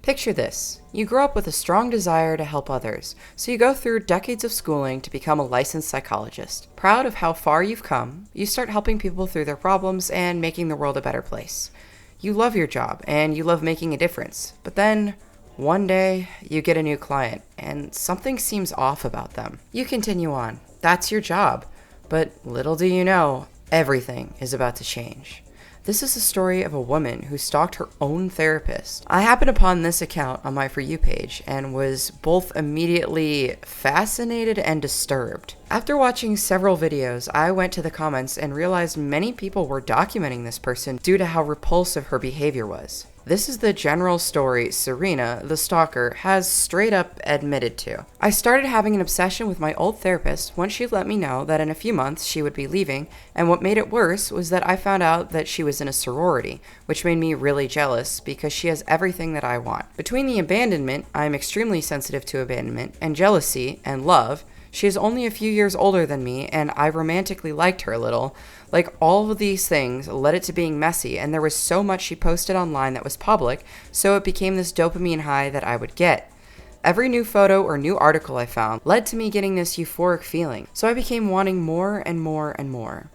Picture this. You grow up with a strong desire to help others, so you go through decades of schooling to become a licensed psychologist. Proud of how far you've come, you start helping people through their problems and making the world a better place. You love your job, and you love making a difference, but then one day, you get a new client, and something seems off about them. You continue on. That's your job. But little do you know, everything is about to change. This is the story of a woman who stalked her own therapist. I happened upon this account on my For You page and was both immediately fascinated and disturbed. After watching several videos, I went to the comments and realized many people were documenting this person due to how repulsive her behavior was. This is the general story Serena, the stalker, has straight up admitted to. I started having an obsession with my old therapist once she let me know that in a few months she would be leaving, and what made it worse was that I found out that she was in a sorority, which made me really jealous because she has everything that I want. Between the abandonment, I am extremely sensitive to abandonment, and jealousy, and love, she is only a few years older than me, and I romantically liked her a little. Like, all of these things led it to being messy, and there was so much she posted online that was public, so it became this dopamine high that I would get. Every new photo or new article I found led to me getting this euphoric feeling, so I became wanting more and more and more.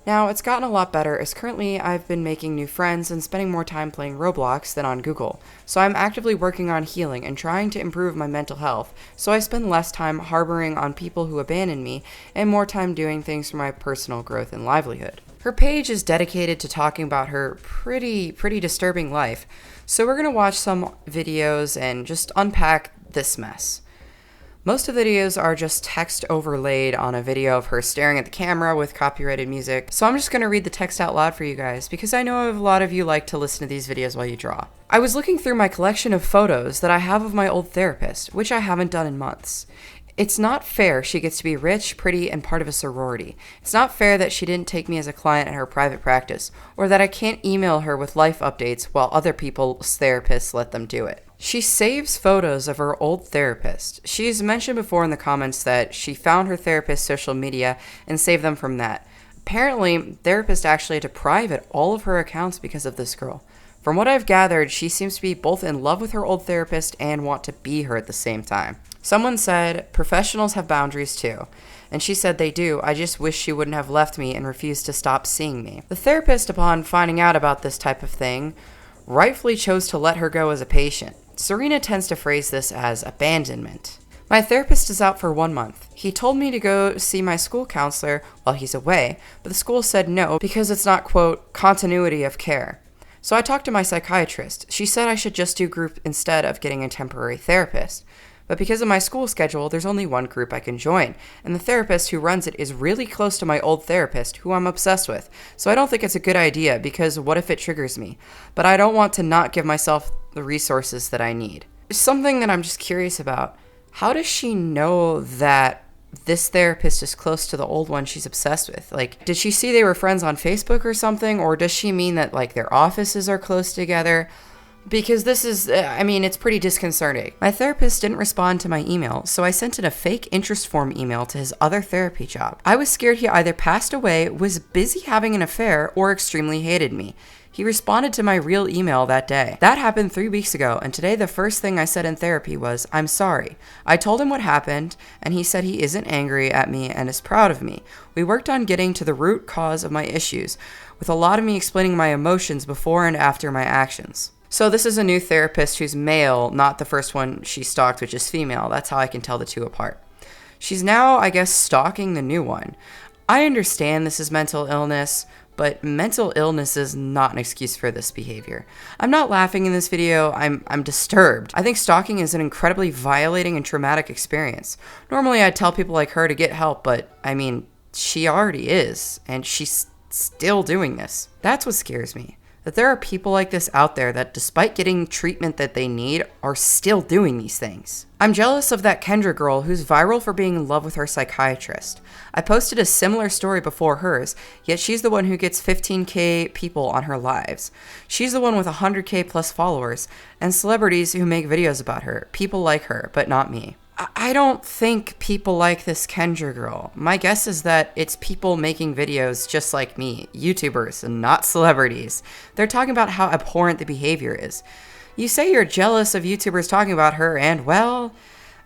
Now, it's gotten a lot better as currently I've been making new friends and spending more time playing Roblox than on Google, so I'm actively working on healing and trying to improve my mental health, so I spend less time harboring on people who abandon me and more time doing things for my personal growth and livelihood. Her page is dedicated to talking about her pretty disturbing life, so we're going to watch some videos and just unpack this mess. Most of the videos are just text overlaid on a video of her staring at the camera with copyrighted music, so I'm just going to read the text out loud for you guys because I know a lot of you like to listen to these videos while you draw. I was looking through my collection of photos that I have of my old therapist, which I haven't done in months. It's not fair she gets to be rich, pretty, and part of a sorority. It's not fair that she didn't take me as a client at her private practice, or that I can't email her with life updates while other people's therapists let them do it. She saves photos of her old therapist. She's mentioned before in the comments that she found her therapist's social media and saved them from that. Apparently, therapist actually had to private all of her accounts because of this girl. From what I've gathered, she seems to be both in love with her old therapist and want to be her at the same time. Someone said, professionals have boundaries too. And she said they do, I just wish she wouldn't have left me and refused to stop seeing me. The therapist, upon finding out about this type of thing, rightfully chose to let her go as a patient. Serena tends to phrase this as abandonment. My therapist is out for 1 month. He told me to go see my school counselor while he's away, but the school said no because it's not, quote, continuity of care. So I talked to my psychiatrist. She said I should just do group instead of getting a temporary therapist. But because of my school schedule, there's only one group I can join, and the therapist who runs it is really close to my old therapist, who I'm obsessed with, so I don't think it's a good idea, because what if it triggers me? But I don't want to not give myself the resources that I need. There's something that I'm just curious about. How does she know that this therapist is close to the old one she's obsessed with? Like, did she see they were friends on Facebook or something, or does she mean that, like, their offices are close together? Because this is, it's pretty disconcerting. My therapist didn't respond to my email, so I sent in a fake interest form email to his other therapy job. I was scared he either passed away, was busy having an affair, or extremely hated me. He responded to my real email that day. That happened 3 weeks ago, and today the first thing I said in therapy was, I'm sorry. I told him what happened, and he said he isn't angry at me and is proud of me. We worked on getting to the root cause of my issues, with a lot of me explaining my emotions before and after my actions. So this is a new therapist who's male, not the first one she stalked, which is female. That's how I can tell the two apart. She's now, I guess, stalking the new one. I understand this is mental illness, but mental illness is not an excuse for this behavior. I'm not laughing in this video, I'm disturbed. I think stalking is an incredibly violating and traumatic experience. Normally I'd tell people like her to get help, but she already is, and she's still doing this. That's what scares me. That there are people like this out there that, despite getting treatment that they need, are still doing these things. I'm jealous of that Kendra girl who's viral for being in love with her psychiatrist. I posted a similar story before hers, yet she's the one who gets 15K people on her lives. She's the one with 100K plus followers, and celebrities who make videos about her. People like her, but not me. I don't think people like this Kendra girl. My guess is that it's people making videos just like me, YouTubers, and not celebrities. They're talking about how abhorrent the behavior is. You say you're jealous of YouTubers talking about her, and well,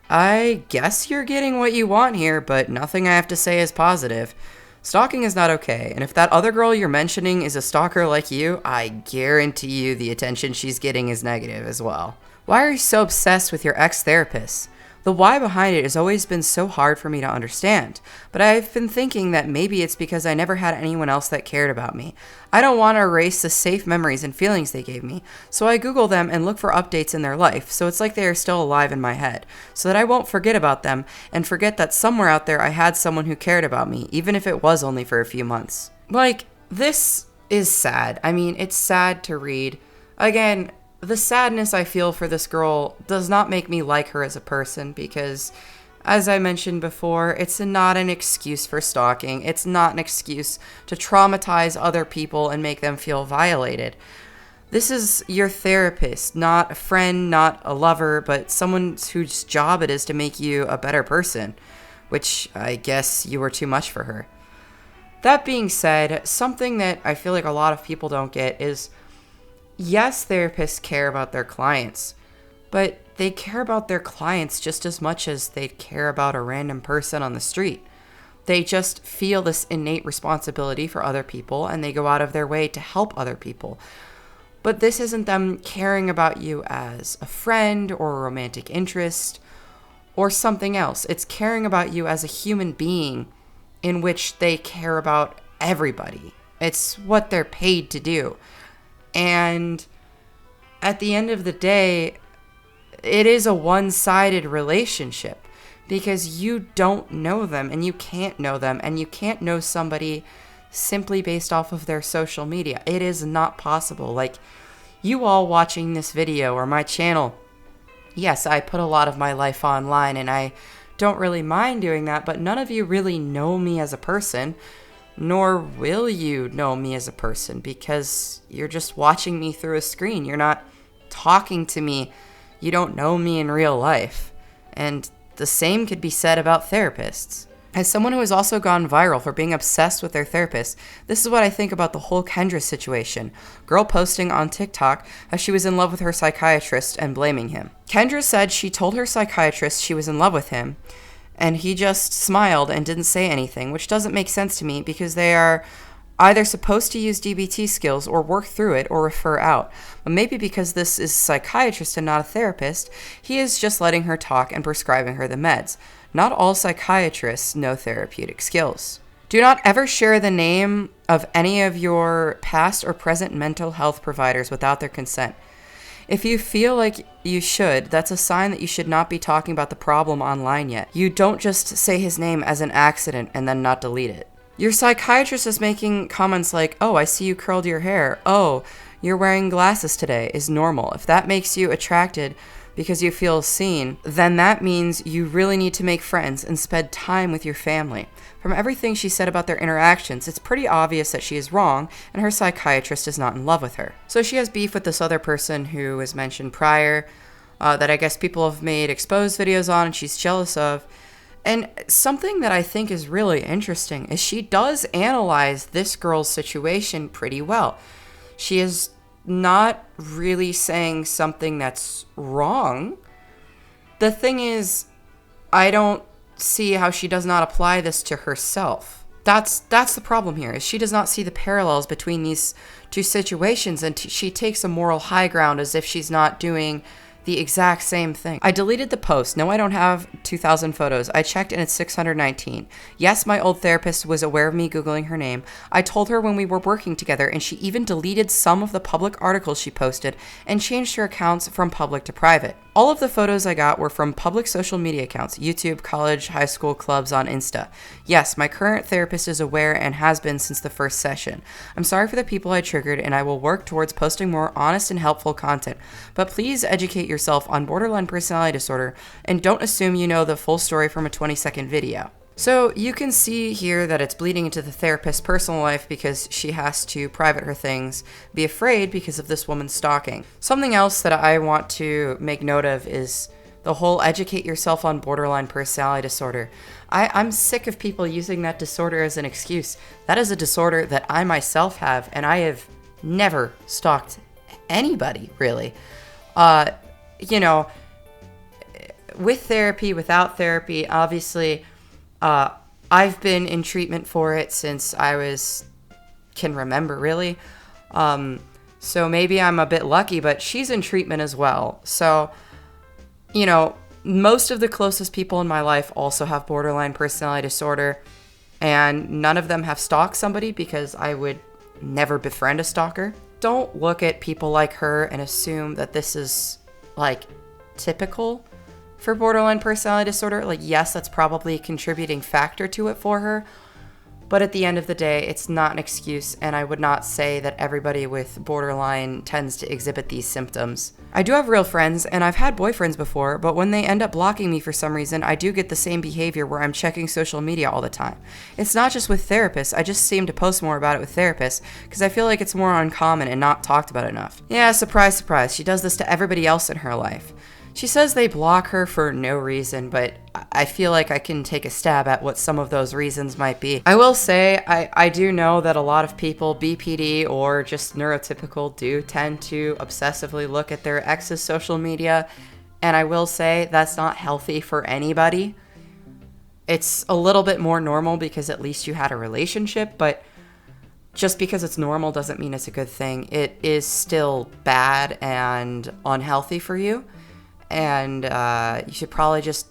I guess you're getting what you want here, but nothing I have to say is positive. Stalking is not okay, and if that other girl you're mentioning is a stalker like you, I guarantee you the attention she's getting is negative as well. Why are you so obsessed with your ex-therapist? The why behind it has always been so hard for me to understand, but I've been thinking that maybe it's because I never had anyone else that cared about me. I don't want to erase the safe memories and feelings they gave me, so I Google them and look for updates in their life, so it's like they are still alive in my head, so that I won't forget about them and forget that somewhere out there I had someone who cared about me, even if it was only for a few months. Like, this is sad. I mean, it's sad to read. Again, the sadness I feel for this girl does not make me like her as a person because, as I mentioned before, it's not an excuse for stalking. It's not an excuse to traumatize other people and make them feel violated. This is your therapist, not a friend, not a lover, but someone whose job it is to make you a better person, which I guess you were too much for her. That being said, something that I feel like a lot of people don't get is, yes, therapists care about their clients, but they care about their clients just as much as they care about a random person on the street. They just feel this innate responsibility for other people, and they go out of their way to help other people. But this isn't them caring about you as a friend or a romantic interest or something else. It's caring about you as a human being in which they care about everybody. It's what they're paid to do. And at the end of the day, it is a one-sided relationship because you don't know them and you can't know them and you can't know somebody simply based off of their social media. It is not possible. Like, you all watching this video or my channel, yes, I put a lot of my life online and I don't really mind doing that, but none of you really know me as a person. Nor will you know me as a person because you're just watching me through a screen. You're not talking to me. You don't know me in real life. And the same could be said about therapists. As someone who has also gone viral for being obsessed with their therapist, this is what I think about the whole Kendra situation. Girl posting on TikTok how she was in love with her psychiatrist and blaming him. Kendra said she told her psychiatrist she was in love with him, and he just smiled and didn't say anything, which doesn't make sense to me because they are either supposed to use DBT skills or work through it or refer out. But maybe because this is a psychiatrist and not a therapist, he is just letting her talk and prescribing her the meds. Not all psychiatrists know therapeutic skills. Do not ever share the name of any of your past or present mental health providers without their consent. If you feel like you should, that's a sign that you should not be talking about the problem online yet. You don't just say his name as an accident and then not delete it. Your psychiatrist is making comments like, "Oh, I see you curled your hair. Oh, you're wearing glasses today," is normal. If that makes you attracted because you feel seen, then that means you really need to make friends and spend time with your family. From everything she said about their interactions, it's pretty obvious that she is wrong and her psychiatrist is not in love with her. So she has beef with this other person who was mentioned prior, that I guess people have made exposed videos on and she's jealous of. And something that I think is really interesting is she does analyze this girl's situation pretty well. She is not really saying something that's wrong. The thing is, I don't see how she does not apply this to herself. That's the problem here, is she does not see the parallels between these two situations, and she takes a moral high ground as if she's not doing the exact same thing. I deleted the post. No, I don't have 2,000 photos. I checked and it's 619. Yes, my old therapist was aware of me Googling her name. I told her when we were working together, and she even deleted some of the public articles she posted and changed her accounts from public to private. All of the photos I got were from public social media accounts, YouTube, college, high school, clubs on Insta. Yes, my current therapist is aware and has been since the first session. I'm sorry for the people I triggered, and I will work towards posting more honest and helpful content. But please educate yourself on borderline personality disorder and don't assume you know the full story from a 20-second video. So you can see here that it's bleeding into the therapist's personal life because she has to private her things, be afraid because of this woman's stalking. Something else that I want to make note of is the whole educate yourself on borderline personality disorder. I'm sick of people using that disorder as an excuse. That is a disorder that I myself have, and I have never stalked anybody, really. You know, with therapy, without therapy, obviously, I've been in treatment for it since can remember, really. So maybe I'm a bit lucky, but she's in treatment as well. So, most of the closest people in my life also have borderline personality disorder, and none of them have stalked somebody because I would never befriend a stalker. Don't look at people like her and assume that this is, typical for borderline personality disorder. Yes, that's probably a contributing factor to it for her, but at the end of the day, it's not an excuse, and I would not say that everybody with borderline tends to exhibit these symptoms. I do have real friends, and I've had boyfriends before, but when they end up blocking me for some reason, I do get the same behavior where I'm checking social media all the time. It's not just with therapists, I just seem to post more about it with therapists, because I feel like it's more uncommon and not talked about enough. Yeah, surprise, surprise, she does this to everybody else in her life. She says they block her for no reason, but I feel like I can take a stab at what some of those reasons might be. I will say, I do know that a lot of people, BPD or just neurotypical, do tend to obsessively look at their ex's social media, and I will say that's not healthy for anybody. It's a little bit more normal because at least you had a relationship, but just because it's normal doesn't mean it's a good thing. It is still bad and unhealthy for you. And you should probably just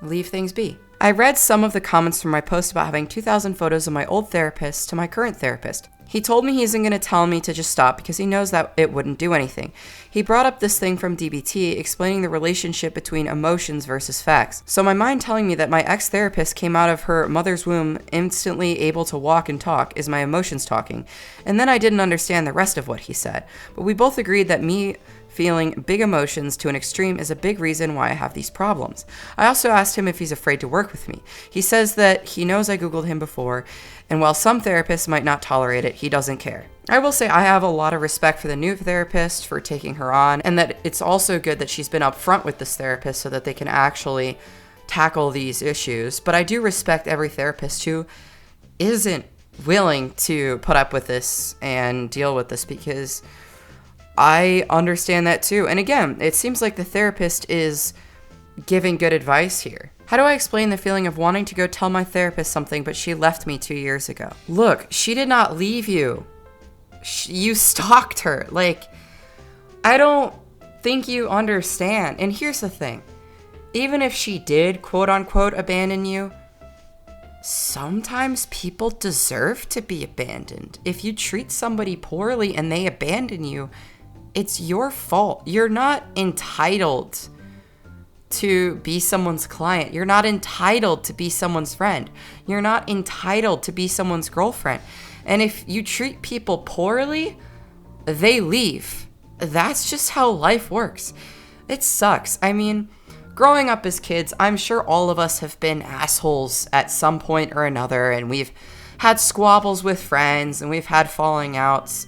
leave things be. I read some of the comments from my post about having 2,000 photos of my old therapist to my current therapist. He told me he isn't going to tell me to just stop because he knows that it wouldn't do anything. He brought up this thing from DBT explaining the relationship between emotions versus facts. So my mind telling me that my ex-therapist came out of her mother's womb instantly able to walk and talk is my emotions talking. And then I didn't understand the rest of what he said. But we both agreed that me feeling big emotions to an extreme is a big reason why I have these problems. I also asked him if he's afraid to work with me. He says that he knows I Googled him before, and while some therapists might not tolerate it, he doesn't care. I will say I have a lot of respect for the new therapist for taking her on, and that it's also good that she's been upfront with this therapist so that they can actually tackle these issues. But I do respect every therapist who isn't willing to put up with this and deal with this, because I understand that too. And again, it seems like the therapist is giving good advice here. How do I explain the feeling of wanting to go tell my therapist something, but she left me 2 years ago? Look, she did not leave you. You stalked her. I don't think you understand. And here's the thing. Even if she did, quote unquote, abandon you, sometimes people deserve to be abandoned. If you treat somebody poorly and they abandon you, it's your fault. You're not entitled to be someone's client. You're not entitled to be someone's friend. You're not entitled to be someone's girlfriend. And if you treat people poorly, they leave. That's just how life works. It sucks. I mean, growing up as kids, I'm sure all of us have been assholes at some point or another, and we've had squabbles with friends, and we've had falling outs.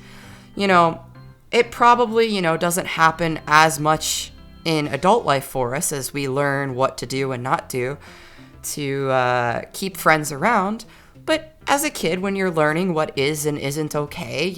It probably, doesn't happen as much in adult life for us as we learn what to do and not do to keep friends around. But as a kid, when you're learning what is and isn't okay,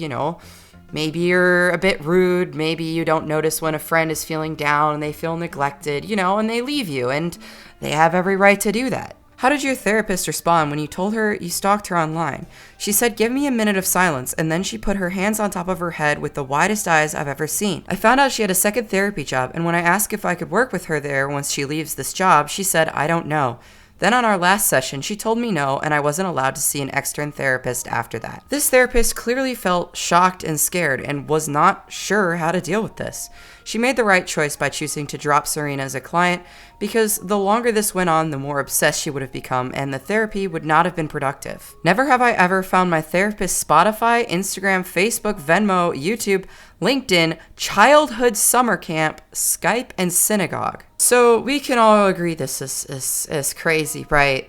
maybe you're a bit rude, maybe you don't notice when a friend is feeling down and they feel neglected, and they leave you, and they have every right to do that. How did your therapist respond when you told her you stalked her online? She said, "Give me a minute of silence," and then she put her hands on top of her head with the widest eyes I've ever seen. I found out she had a second therapy job, and when I asked if I could work with her there once she leaves this job, she said, "I don't know." Then on our last session, she told me no, and I wasn't allowed to see an extern therapist after that. This therapist clearly felt shocked and scared and was not sure how to deal with this. She made the right choice by choosing to drop Serena as a client, because the longer this went on, the more obsessed she would have become, and the therapy would not have been productive. Never have I ever found my therapist Spotify, Instagram, Facebook, Venmo, YouTube, LinkedIn, childhood summer camp, Skype, and synagogue. So we can all agree this is crazy, right?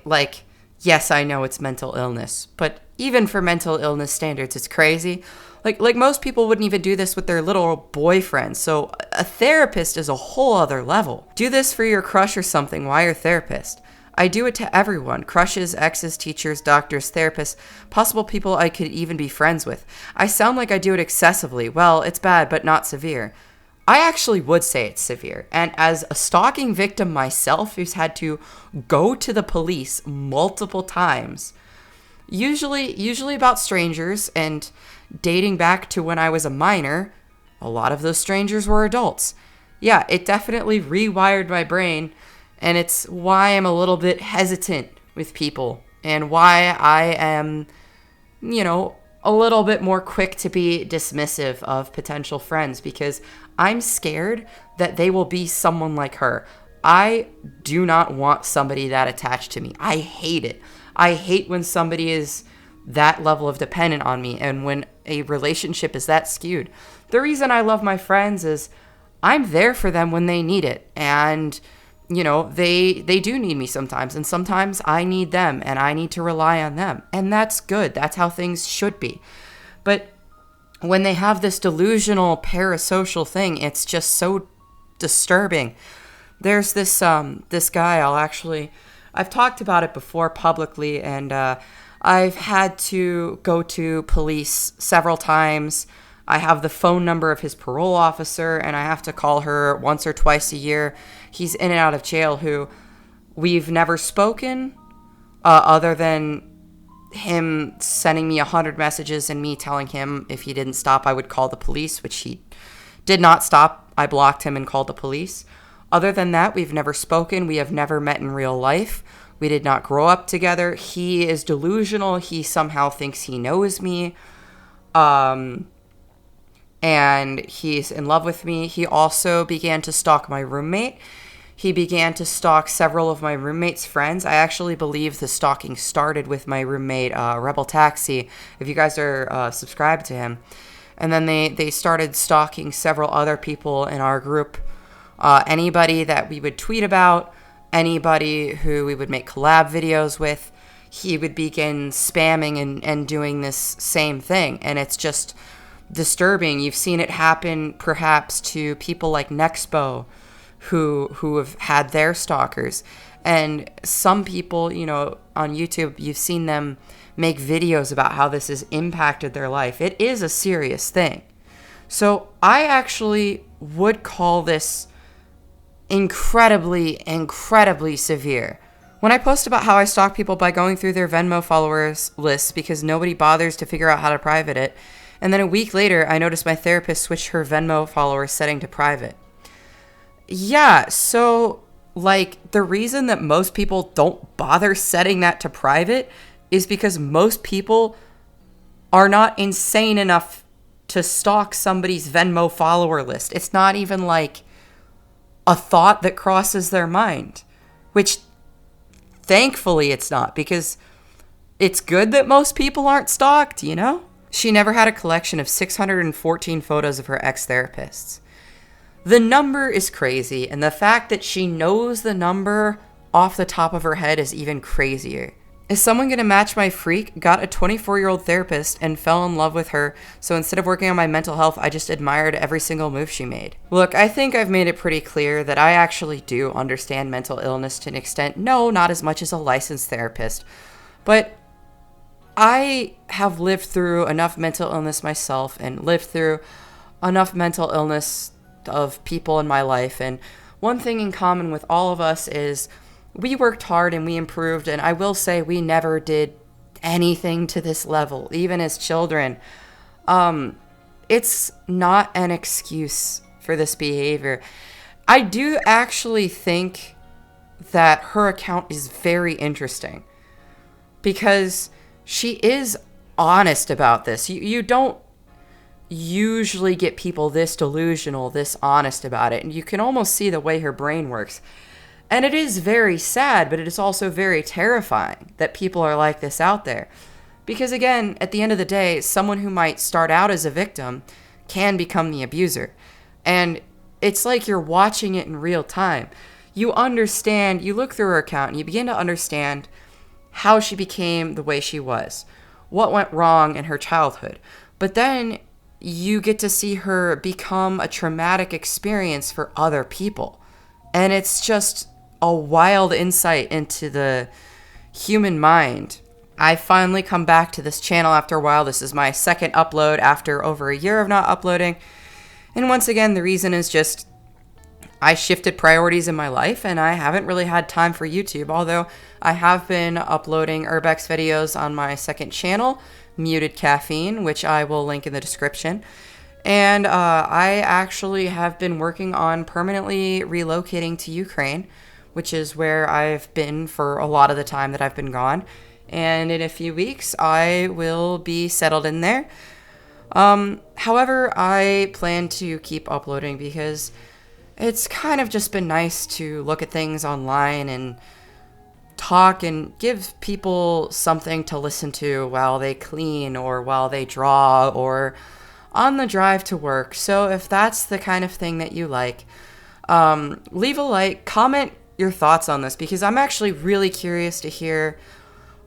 Yes, I know it's mental illness, but even for mental illness standards, it's crazy. Like most people wouldn't even do this with their little boyfriends, so a therapist is a whole other level. Do this for your crush or something while you're a therapist. I do it to everyone: crushes, exes, teachers, doctors, therapists, possible people I could even be friends with. I sound like I do it excessively. Well, it's bad, but not severe. I actually would say it's severe. And as a stalking victim myself who's had to go to the police multiple times, usually about strangers, and dating back to when I was a minor, a lot of those strangers were adults. Yeah, it definitely rewired my brain, and it's why I'm a little bit hesitant with people and why I am, a little bit more quick to be dismissive of potential friends, because I'm scared that they will be someone like her. I do not want somebody that attached to me. I hate it. I hate when somebody is that level of dependent on me and when a relationship is that skewed. The reason I love my friends is I'm there for them when they need it. And, they do need me sometimes. And sometimes I need them and I need to rely on them. And that's good. That's how things should be. But when they have this delusional parasocial thing, it's just so disturbing. There's this guy, I've talked about it before publicly, and I've had to go to police several times. I have the phone number of his parole officer, and I have to call her once or twice a year. He's in and out of jail, who we've never spoken, other than him sending me 100 messages and me telling him if he didn't stop, I would call the police, which he did not stop. I blocked him and called the police. Other than that, we've never spoken. We have never met in real life. We did not grow up together. He is delusional. He somehow thinks he knows me. And he's in love with me. He also began to stalk my roommate. He began to stalk several of my roommate's friends. I actually believe the stalking started with my roommate, Rebel Taxi, if you guys are subscribed to him. And then they started stalking several other people in our group. Anybody that we would tweet about, anybody who we would make collab videos with, he would begin spamming and doing this same thing. And it's just disturbing. You've seen it happen perhaps to people like Nexpo, who have had their stalkers. And some people, on YouTube, you've seen them make videos about how this has impacted their life. It is a serious thing. So I actually would call this incredibly, incredibly severe. When I post about how I stalk people by going through their Venmo followers lists because nobody bothers to figure out how to private it, and then a week later, I noticed my therapist switched her Venmo follower setting to private. Yeah, so, the reason that most people don't bother setting that to private is because most people are not insane enough to stalk somebody's Venmo follower list. It's not even a thought that crosses their mind, which thankfully it's not, because it's good that most people aren't stalked, She never had a collection of 614 photos of her ex-therapists. The number is crazy, and the fact that she knows the number off the top of her head is even crazier. Is someone going to match my freak? Got a 24-year-old therapist and fell in love with her, so instead of working on my mental health, I just admired every single move she made. Look, I think I've made it pretty clear that I actually do understand mental illness to an extent. No, not as much as a licensed therapist, but I have lived through enough mental illness myself and lived through enough mental illness of people in my life. And one thing in common with all of us is we worked hard and we improved. And I will say we never did anything to this level, even as children. It's not an excuse for this behavior. I do actually think that her account is very interesting because she is honest about this. You don't usually get people this delusional, this honest about it. And you can almost see the way her brain works. And it is very sad, but it is also very terrifying that people are like this out there. Because again, at the end of the day, someone who might start out as a victim can become the abuser. And it's like you're watching it in real time. You understand, you look through her account and you begin to understand how she became the way she was, what went wrong in her childhood. But then you get to see her become a traumatic experience for other people. And it's just a wild insight into the human mind. I finally come back to this channel after a while. This is my second upload after over a year of not uploading. And once again, the reason is just I shifted priorities in my life and I haven't really had time for YouTube, although I have been uploading Urbex videos on my second channel, Muted Caffeine, which I will link in the description. And I actually have been working on permanently relocating to Ukraine, which is where I've been for a lot of the time that I've been gone. And in a few weeks, I will be settled in there. However, I plan to keep uploading because it's kind of just been nice to look at things online and talk and give people something to listen to while they clean or while they draw or on the drive to work. So if that's the kind of thing that you like, leave a like, comment your thoughts on this, because I'm actually really curious to hear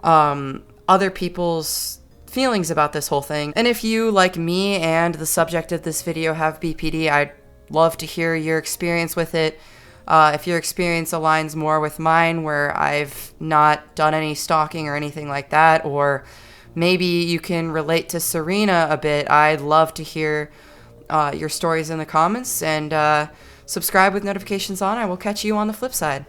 other people's feelings about this whole thing. And if you, like me and the subject of this video, have BPD, I'd love to hear your experience with it. If your experience aligns more with mine, where I've not done any stalking or anything like that, or maybe you can relate to Serena a bit, I'd love to hear your stories in the comments. And subscribe with notifications on. I will catch you on the flip side.